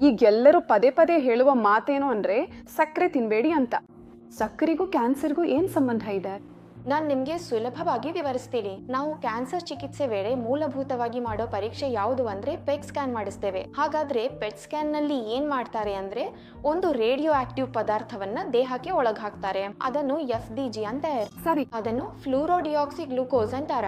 ಈಗ ಎಲ್ಲರೂ ಪದೇ ಪದೇ ಹೇಳುವ ಮಾತೇನು ಅಂದ್ರೆ ಸಕ್ಕರೆ ತಿನ್ಬೇಡಿ ಅಂತ. ಸಕ್ಕರೆಗೂ ಕ್ಯಾನ್ಸರ್ಗೂ ಏನ್ ಸಂಬಂಧ ಇದೆ? ನಾನು ನಿಮಗೆ ಸುಲಭವಾಗಿ ವಿವರಿಸ್ತೀನಿ. ನಾವು ಕ್ಯಾನ್ಸರ್ ಚಿಕಿತ್ಸೆ ವೇಳೆ ಮೂಲಭೂತವಾಗಿ ಮಾಡೋ ಪರೀಕ್ಷೆ ಯಾವುದು ಅಂದ್ರೆ ಪೆಟ್ ಸ್ಕ್ಯಾನ್ ಮಾಡಿಸ್ತೇವೆ. ಹಾಗಾದ್ರೆ ಪೆಟ್ ಸ್ಕ್ಯಾನ್ ನಲ್ಲಿ ಏನ್ ಮಾಡ್ತಾರೆ ಅಂದ್ರೆ ಒಂದು ರೇಡಿಯೋ ಆಕ್ಟಿವ್ ಪದಾರ್ಥವನ್ನ ದೇಹಕ್ಕೆ ಒಳಗ್ ಹಾಕ್ತಾರೆ. ಅದನ್ನು FDG ಅಂತ ಸರಿ. ಅದನ್ನು ಫ್ಲೂರೋಡಿಯಾಕ್ಸಿ ಗ್ಲೂಕೋಸ್ ಅಂತಾರ.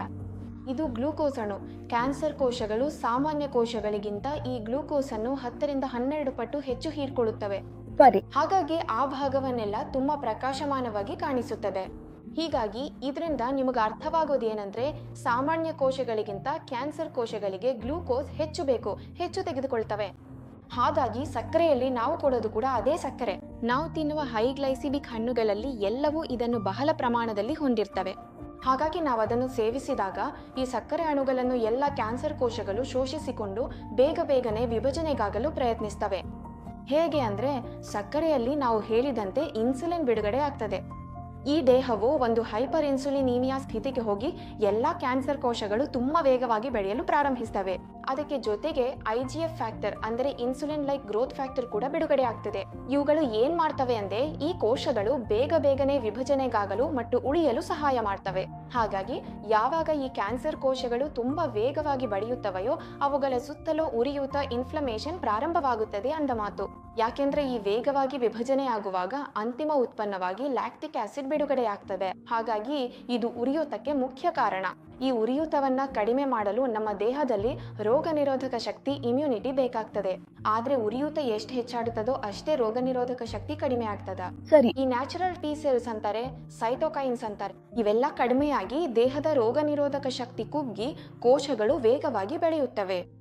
ಇದು ಗ್ಲೂಕೋಸ್ ಅಣು. ಕ್ಯಾನ್ಸರ್ ಕೋಶಗಳು ಸಾಮಾನ್ಯ ಕೋಶಗಳಿಗಿಂತ ಈ ಗ್ಲೂಕೋಸ್ ಅನ್ನು 10 ರಿಂದ 12 ಪಟ್ಟು ಹೆಚ್ಚು ಹೀರ್ಕೊಳ್ಳುತ್ತವೆ. ಸರಿ. ಹಾಗಾಗಿ ಆ ಭಾಗವನ್ನೆಲ್ಲ ತುಂಬಾ ಪ್ರಕಾಶಮಾನವಾಗಿ ಕಾಣಿಸುತ್ತದೆ. ಹೀಗಾಗಿ ಇದರಿಂದ ನಿಮಗೆ ಅರ್ಥವಾಗೋದು ಏನಂದ್ರೆ ಸಾಮಾನ್ಯ ಕೋಶಗಳಿಗಿಂತ ಕ್ಯಾನ್ಸರ್ ಕೋಶಗಳಿಗೆ ಗ್ಲೂಕೋಸ್ ಹೆಚ್ಚು ಬೇಕು, ಹೆಚ್ಚು ತೆಗೆದುಕೊಳ್ತವೆ. ಹಾಗಾಗಿ ಸಕ್ಕರೆಯಲ್ಲಿ ನಾವು ಕೊಡೋದು ಕೂಡ ಅದೇ ಸಕ್ಕರೆ. ನಾವು ತಿನ್ನುವ ಹೈ ಗ್ಲೈಸಿಮಿಕ್ ಹಣ್ಣುಗಳಲ್ಲಿ ಎಲ್ಲವೂ ಇದನ್ನು ಬಹಳ ಪ್ರಮಾಣದಲ್ಲಿ ಹೊಂದಿರ್ತವೆ. ಹಾಗಾಗಿ ನಾವು ಅದನ್ನು ಸೇವಿಸಿದಾಗ ಈ ಸಕ್ಕರೆ ಅಣುಗಳನ್ನು ಎಲ್ಲ ಕ್ಯಾನ್ಸರ್ ಕೋಶಗಳು ಶೋಷಿಸಿಕೊಂಡು ಬೇಗನೆ ವಿಭಜನೆಗಾಗಲು ಪ್ರಯತ್ನಿಸ್ತವೆ. ಹೇಗೆ ಅಂದ್ರೆ ಸಕ್ಕರೆಯಲ್ಲಿ ನಾವು ಹೇಳಿದಂತೆ ಇನ್ಸುಲಿನ್ ಬಿಡುಗಡೆ ಆಗ್ತದೆ. ಈ ದೇಹವು ಒಂದು ಹೈಪರ್ ಇನ್ಸುಲಿನೀಮಿಯಾ ಸ್ಥಿತಿಗೆ ಹೋಗಿ ಎಲ್ಲ ಕ್ಯಾನ್ಸರ್ ಕೋಶಗಳು ತುಂಬಾ ವೇಗವಾಗಿ ಬೆಳೆಯಲು ಪ್ರಾರಂಭಿಸ್ತವೆ. ಅದಕ್ಕೆ ಜೊತೆಗೆ IGF ಫ್ಯಾಕ್ಟರ್ ಅಂದರೆ ಇನ್ಸುಲಿನ್ ಲೈಕ್ ಗ್ರೋತ್ ಫ್ಯಾಕ್ಟರ್ ಕೂಡ ಬಿಡುಗಡೆ ಆಗ್ತದೆ. ಇವುಗಳು ಏನ್ ಮಾಡ್ತವೆ ಅಂದ್ರೆ ಈ ಕೋಶಗಳು ಬೇಗನೆ ವಿಭಜನೆಗಾಗಲು ಮತ್ತು ಉಳಿಯಲು ಸಹಾಯ ಮಾಡ್ತವೆ. ಹಾಗಾಗಿ ಯಾವಾಗ ಈ ಕ್ಯಾನ್ಸರ್ ಕೋಶಗಳು ತುಂಬಾ ವೇಗವಾಗಿ ಬೆಳೆಯುತ್ತವೆಯೋ ಅವುಗಳ ಸುತ್ತಲೂ ಉರಿಯೂತ ಇನ್ಫ್ಲಮೇಷನ್ ಪ್ರಾರಂಭವಾಗುತ್ತದೆ ಅಂದ ಮಾತು. ಯಾಕೆಂದ್ರೆ ಈ ವೇಗವಾಗಿ ವಿಭಜನೆ ಆಗುವಾಗ ಅಂತಿಮ ಉತ್ಪನ್ನವಾಗಿ ಲ್ಯಾಕ್ಟಿಕ್ ಆಸಿಡ್ ಬಿಡುಗಡೆ ಆಗ್ತದೆ. ಹಾಗಾಗಿ ಇದು ಉರಿಯೂತಕ್ಕೆ ಮುಖ್ಯ ಕಾರಣ. ಈ ಉರಿಯೂತವನ್ನ ಕಡಿಮೆ ಮಾಡಲು ನಮ್ಮ ದೇಹದಲ್ಲಿ ರೋಗ ನಿರೋಧಕ ಶಕ್ತಿ ಇಮ್ಯುನಿಟಿ ಬೇಕಾಗ್ತದೆ. ಆದ್ರೆ ಉರಿಯೂತ ಎಷ್ಟು ಹೆಚ್ಚಾಡುತ್ತದೋ ಅಷ್ಟೇ ರೋಗ ನಿರೋಧಕ ಶಕ್ತಿ ಕಡಿಮೆ ಆಗ್ತದ. ಸರಿ. ಈ ನ್ಯಾಚುರಲ್ T ಸೆಲ್ಸ್ ಅಂತಾರೆ, ಸೈಟೋಕೈನ್ಸ್ ಅಂತಾರೆ, ಇವೆಲ್ಲ ಕಡಿಮೆಯಾಗಿ ದೇಹದ ರೋಗ ನಿರೋಧಕ ಶಕ್ತಿ ಕುಗ್ಗಿ ಕೋಶಗಳು ವೇಗವಾಗಿ ಬೆಳೆಯುತ್ತವೆ.